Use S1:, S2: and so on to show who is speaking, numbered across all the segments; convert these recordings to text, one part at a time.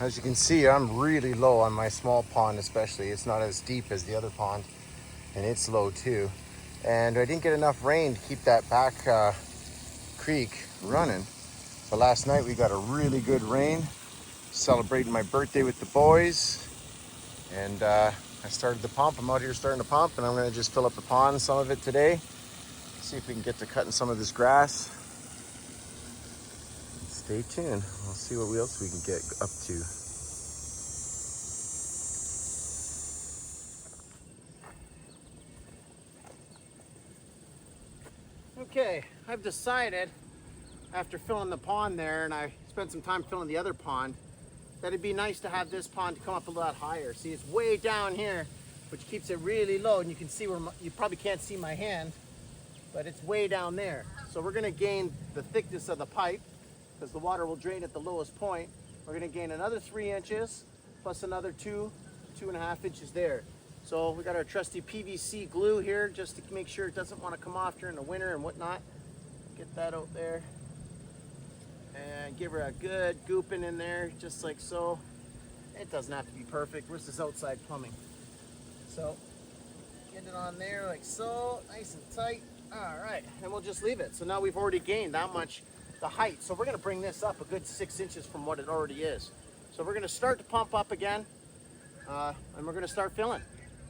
S1: As you can see, I'm really low on my small pond, especially. It's not as deep as the other pond, and it's low too. And I didn't get enough rain to keep that back creek running. But last night we got a really good rain, celebrating my birthday with the boys. And I started the pump. I'm out here starting to pump, and I'm gonna just fill up the pond, some of it today. See if we can get to cutting some of this grass. Stay tuned. We'll see what else we can get up to. Okay, I've decided after filling the pond there, and I spent some time filling the other pond, that it'd be nice to have this pond to come up a lot higher. See, it's way down here, which keeps it really low, and you can see where you probably can't see my hand, but it's way down there. So we're gonna gain the thickness of the pipe, because the water will drain at the lowest point. We're gonna gain another 3 inches, plus another 2.5 inches there. So we got our trusty PVC glue here, just to make sure it doesn't want to come off during the winter and whatnot. Get that out there. And give her a good gooping in there, just like so. It doesn't have to be perfect. This is outside plumbing. So get it on there like so, nice and tight. All right, and we'll just leave it. So now we've already gained that much the height. So we're gonna bring this up a good 6 inches from what it already is. So we're gonna start to pump up again, and we're gonna start filling.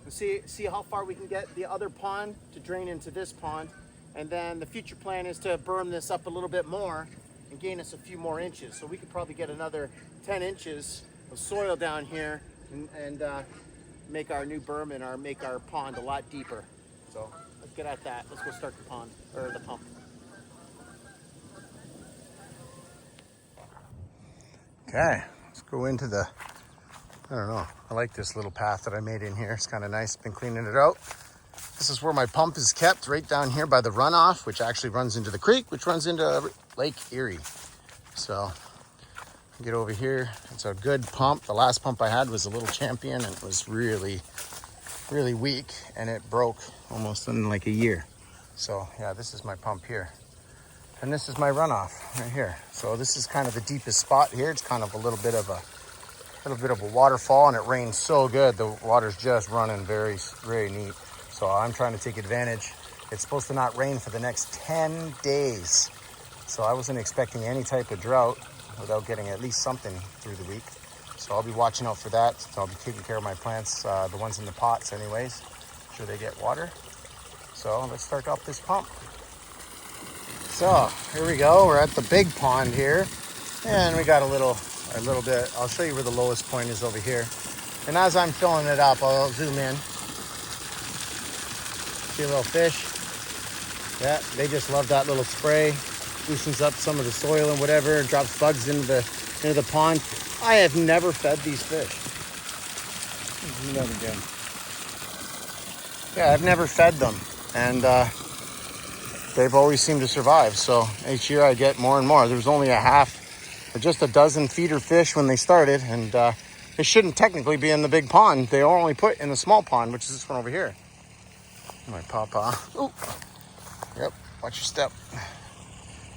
S1: And see how far we can get the other pond to drain into this pond. And then the future plan is to berm this up a little bit more and gain us a few more inches. So we could probably get another 10 inches of soil down here and make our new berm and make our pond a lot deeper. So let's get at that. Let's go start the pond, or the pump. Okay, let's go into the, I don't know, I like this little path that I made in here. It's kind of nice, been cleaning it out. This is where my pump is kept, right down here by the runoff, which actually runs into the creek, which runs into Lake Erie. So get over here. It's a good pump. The last pump I had was a little Champion, and it was really, really weak, and it broke almost in like a year. So yeah, this is my pump here. And this is my runoff right here. So this is kind of the deepest spot here. It's kind of a little bit of a waterfall, and it rains so good. The water's just running very, very neat. So I'm trying to take advantage. It's supposed to not rain for the next 10 days. So I wasn't expecting any type of drought without getting at least something through the week. So I'll be watching out for that. So I'll be taking care of my plants, the ones in the pots anyways. Make sure they get water. So let's start up this pump. So here we go. We're at the big pond here. And we got a little bit. I'll show you where the lowest point is over here. And as I'm filling it up, I'll zoom in. See a little fish? Yeah, they just love that little spray. Loosens up some of the soil and whatever, and drops bugs into the pond. I have never fed these fish. Never again. Yeah, I've never fed them, and they've always seemed to survive. So each year I get more and more. There's only just a dozen feeder fish when they started, and they shouldn't technically be in the big pond. They are only put in the small pond, which is this one over here. My pawpaw. Oh, yep. Watch your step.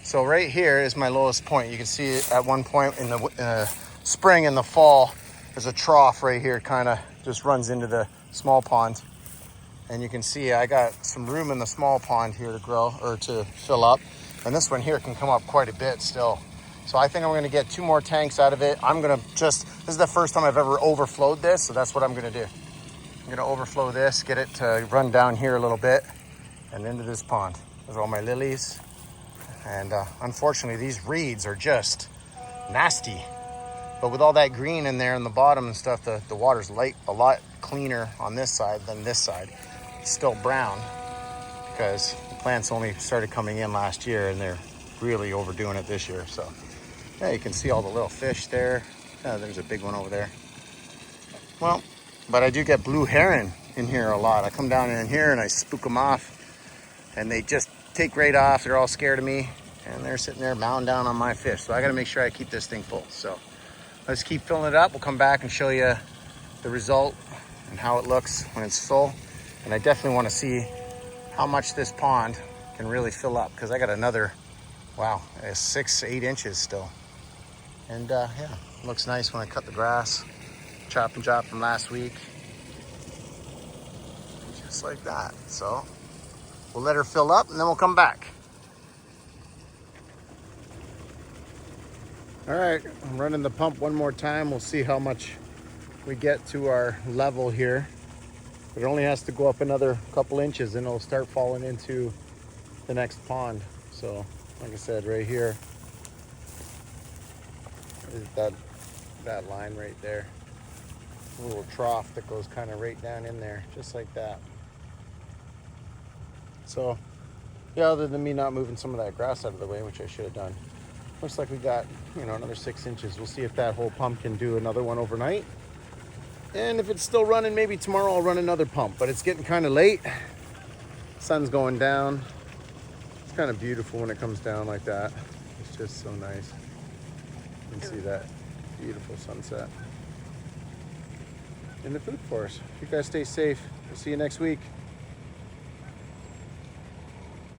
S1: So right here is my lowest point. You can see it at one point in the spring and the fall. There's a trough right here, kind of just runs into the small pond. And you can see I got some room in the small pond here to grow, or to fill up. And this one here can come up quite a bit still. So I think I'm gonna get 2 more tanks out of it. This is the first time I've ever overflowed this, so that's what I'm gonna do. I'm gonna overflow this, get it to run down here a little bit and into this pond. There's all my lilies. And unfortunately, these reeds are just nasty. But with all that green in there in the bottom and stuff, the water's a lot cleaner on this side than this side. It's still brown because the plants only started coming in last year, and they're really overdoing it this year. So yeah, you can see all the little fish there. Yeah, there's a big one over there. Well, but I do get blue heron in here a lot. I come down in here and I spook them off, and they just take right off. They're all scared of me, and they're sitting there mowing down on my fish. So I gotta make sure I keep this thing full. So let's keep filling it up. We'll come back and show you the result and how it looks when it's full. And I definitely want to see how much this pond can really fill up, because I got another, wow, 6-8 inches still. And yeah, looks nice when I cut the grass. Chop and drop from last week. Just like that. So we'll let her fill up and then we'll come back. All right, I'm running the pump one more time. We'll see how much we get to our level here. It only has to go up another couple inches and it'll start falling into the next pond. So like I said, right here is that line right there. A little trough that goes kind of right down in there, just like that. So yeah, other than me not moving some of that grass out of the way, which I should have done, looks like we got, you know, another 6 inches. We'll see if that whole pump can do another one overnight. And if it's still running, maybe tomorrow I'll run another pump. But it's getting kind of late. Sun's going down. It's kind of beautiful when it comes down like that. It's just so nice. You can see that beautiful sunset. In the food forest. You guys stay safe. We'll see you next week.